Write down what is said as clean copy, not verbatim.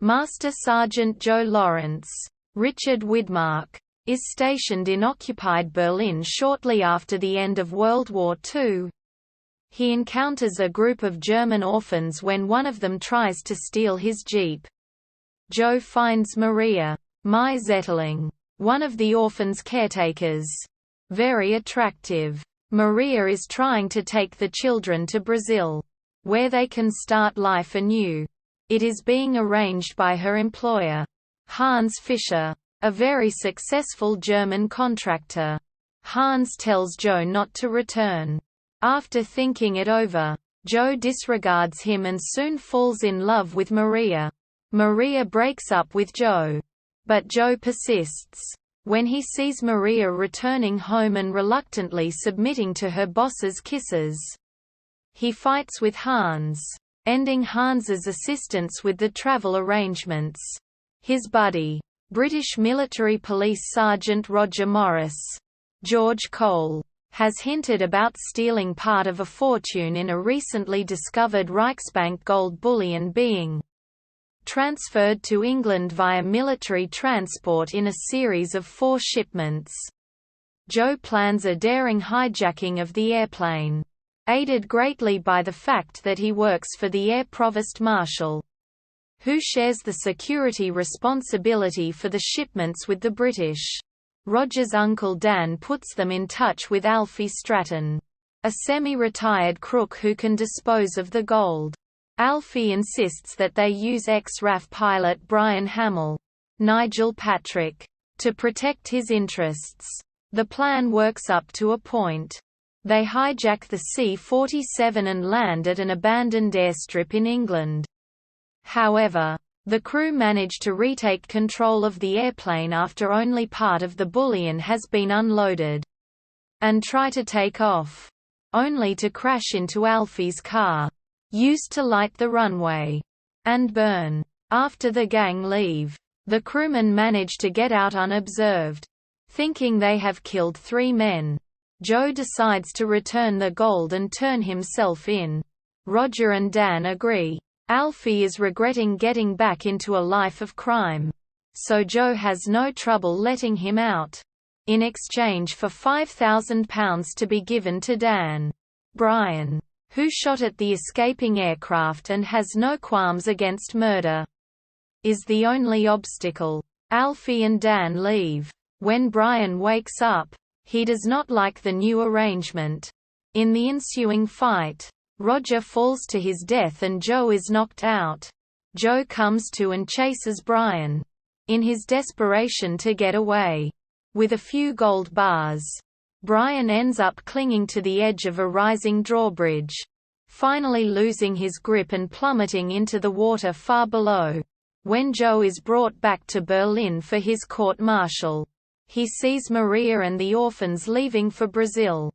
Master Sergeant Joe Lawrence, Richard Widmark, is stationed in occupied Berlin shortly after the end of World War II. He encounters a group of German orphans when one of them tries to steal his jeep. Joe finds Maria Zetterling, one of the orphans' caretakers, very attractive. Maria is trying to take the children to Brazil, where they can start life anew. It is being arranged by her employer, Hans Fischer, a very successful German contractor. Hans tells Joe not to return. After thinking it over, Joe disregards him and soon falls in love with Maria. Maria breaks up with Joe, but Joe persists. When he sees Maria returning home and reluctantly submitting to her boss's kisses, he fights with Hans, ending Hans's assistance with the travel arrangements. His buddy, British military police sergeant Roger Morris, George Cole, has hinted about stealing part of a fortune in a recently discovered Reichsbank gold bullion being transferred to England via military transport in a series of 4 shipments. Joe plans a daring hijacking of the airplane, aided greatly by the fact that he works for the Air Provost Marshal, who shares the security responsibility for the shipments with the British. Roger's uncle Dan puts them in touch with Alfie Stratton, a semi-retired crook who can dispose of the gold. Alfie insists that they use ex-RAF pilot Brian Hamill, Nigel Patrick, to protect his interests. The plan works up to a point. They hijack the C-47 and land at an abandoned airstrip in England. However, the crew manage to retake control of the airplane after only part of the bullion has been unloaded, and try to take off, only to crash into Alfie's car, used to light the runway, and burn. After the gang leave, the crewmen manage to get out unobserved. Thinking they have killed 3 men, Joe decides to return the gold and turn himself in. Roger and Dan agree. Alfie is regretting getting back into a life of crime, so Joe has no trouble letting him out, in exchange for £5,000 to be given to Dan. Brian, who shot at the escaping aircraft and has no qualms against murder, is the only obstacle. Alfie and Dan leave. When Brian wakes up, he does not like the new arrangement. In the ensuing fight, Roger falls to his death and Joe is knocked out. Joe comes to and chases Brian, in his desperation to get away. With a few gold bars, Brian ends up clinging to the edge of a rising drawbridge, finally losing his grip and plummeting into the water far below. When Joe is brought back to Berlin for his court-martial, he sees Maria and the orphans leaving for Brazil.